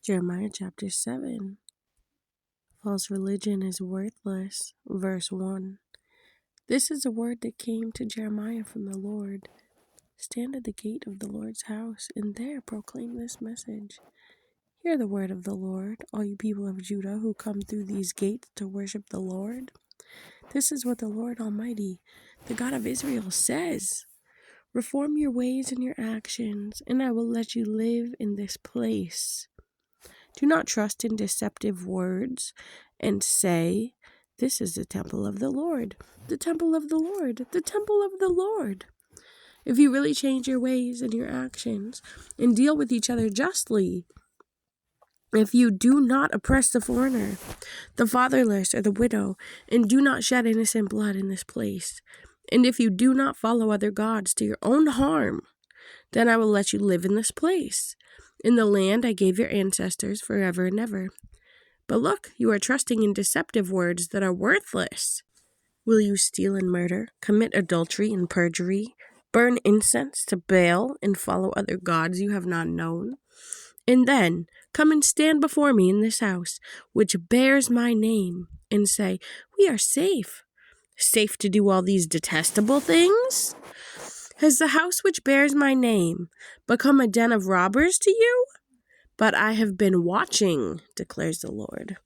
Jeremiah chapter 7. False religion is worthless. Verse 1. This is a word that came to Jeremiah from the Lord. Stand at the gate of the Lord's house, and there proclaim this message. Hear the word of the Lord, all you people of Judah who come through these gates to worship the Lord. This is what the Lord Almighty, the God of Israel, says. Reform your ways and your actions, and I will let you live in this place. Do not trust in deceptive words and say, this is the temple of the Lord, the temple of the Lord, the temple of the Lord. If you really change your ways and your actions and deal with each other justly, if you do not oppress the foreigner, the fatherless, or the widow, and do not shed innocent blood in this place, and if you do not follow other gods to your own harm, then I will let you live in this place, in the land I gave your ancestors forever and ever. But look, you are trusting in deceptive words that are worthless. Will you steal and murder, commit adultery and perjury, burn incense to Baal, and follow other gods you have not known? And then come and stand before me in this house, which bears my name, and say, we are safe. Safe to do all these detestable things? Has the house which bears my name become a den of robbers to you? But I have been watching, declares the Lord.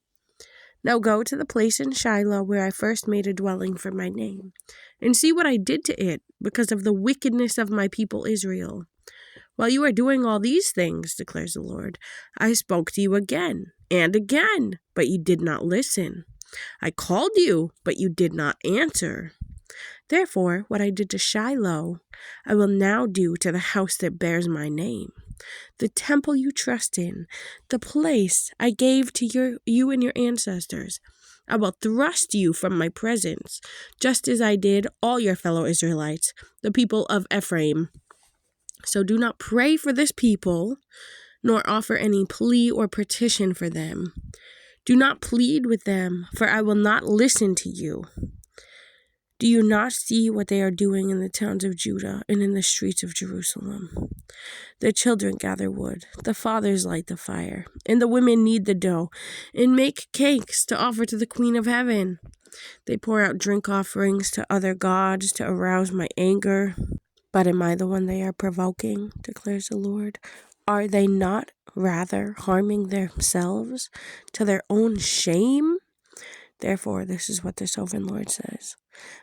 Now go to the place in Shiloh where I first made a dwelling for my name, and see what I did to it because of the wickedness of my people Israel. While you are doing all these things, declares the Lord, I spoke to you again and again, but you did not listen. I called you, but you did not answer. Therefore, what I did to Shiloh, I will now do to the house that bears my name, the temple you trust in, the place I gave to you and your ancestors. I will thrust you from my presence, just as I did all your fellow Israelites, the people of Ephraim. So do not pray for this people, nor offer any plea or petition for them. Do not plead with them, for I will not listen to you. Do you not see what they are doing in the towns of Judah and in the streets of Jerusalem? The children gather wood, the fathers light the fire, and the women knead the dough and make cakes to offer to the Queen of Heaven. They pour out drink offerings to other gods to arouse my anger. But am I the one they are provoking, declares the Lord? Are they not rather harming themselves to their own shame? Therefore, this is what the sovereign Lord says.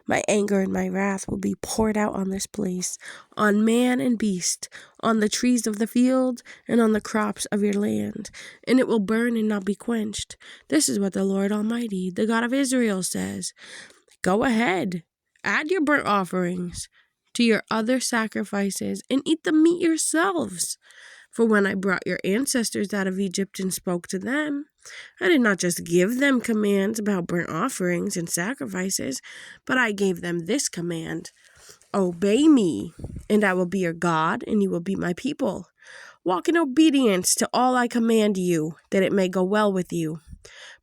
My anger and my wrath will be poured out on this place, on man and beast, on the trees of the field, and on the crops of your land, and it will burn and not be quenched. This is what the Lord Almighty, the God of Israel, says. Go ahead, add your burnt offerings to your other sacrifices, and eat the meat yourselves. For when I brought your ancestors out of Egypt and spoke to them, I did not just give them commands about burnt offerings and sacrifices, but I gave them this command: obey me, and I will be your God, and you will be my people. Walk in obedience to all I command you, that it may go well with you.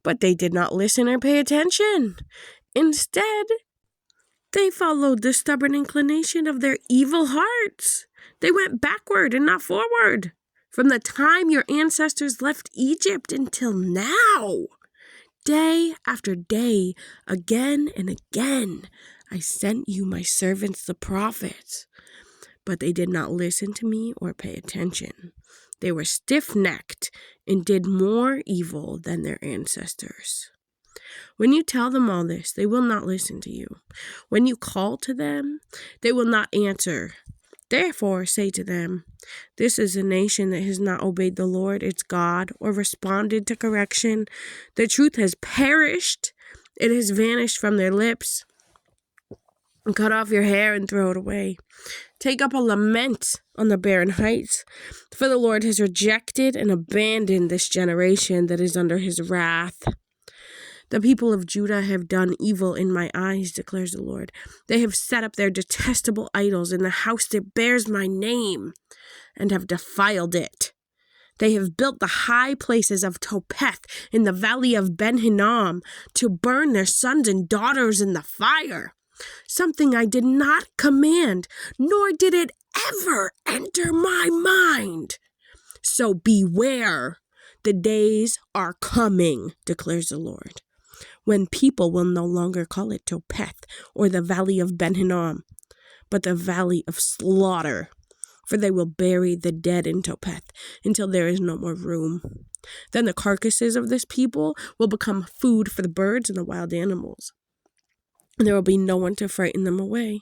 But they did not listen or pay attention. Instead, they followed the stubborn inclination of their evil hearts. They went backward and not forward. From the time your ancestors left Egypt until now, day after day, again and again, I sent you my servants the prophets. But they did not listen to me or pay attention. They were stiff-necked and did more evil than their ancestors. When you tell them all this, they will not listen to you. When you call to them, they will not answer. Therefore, say to them, this is a nation that has not obeyed the Lord its God or responded to correction. The truth has perished. It has vanished from their lips. Cut off your hair and throw it away. Take up a lament on the barren heights, for the Lord has rejected and abandoned this generation that is under his wrath. The people of Judah have done evil in my eyes, declares the Lord. They have set up their detestable idols in the house that bears my name, and have defiled it. They have built the high places of Topheth in the valley of Ben Hinnom to burn their sons and daughters in the fire, something I did not command, nor did it ever enter my mind. So beware. The days are coming, declares the Lord, when people will no longer call it Topheth or the valley of Ben Hinnom, but the valley of slaughter. For they will bury the dead in Topheth until there is no more room. Then the carcasses of this people will become food for the birds and the wild animals. And there will be no one to frighten them away.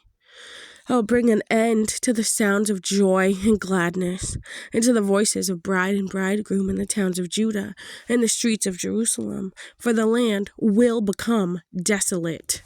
I will bring an end to the sounds of joy and gladness, and to the voices of bride and bridegroom in the towns of Judah and the streets of Jerusalem, for the land will become desolate.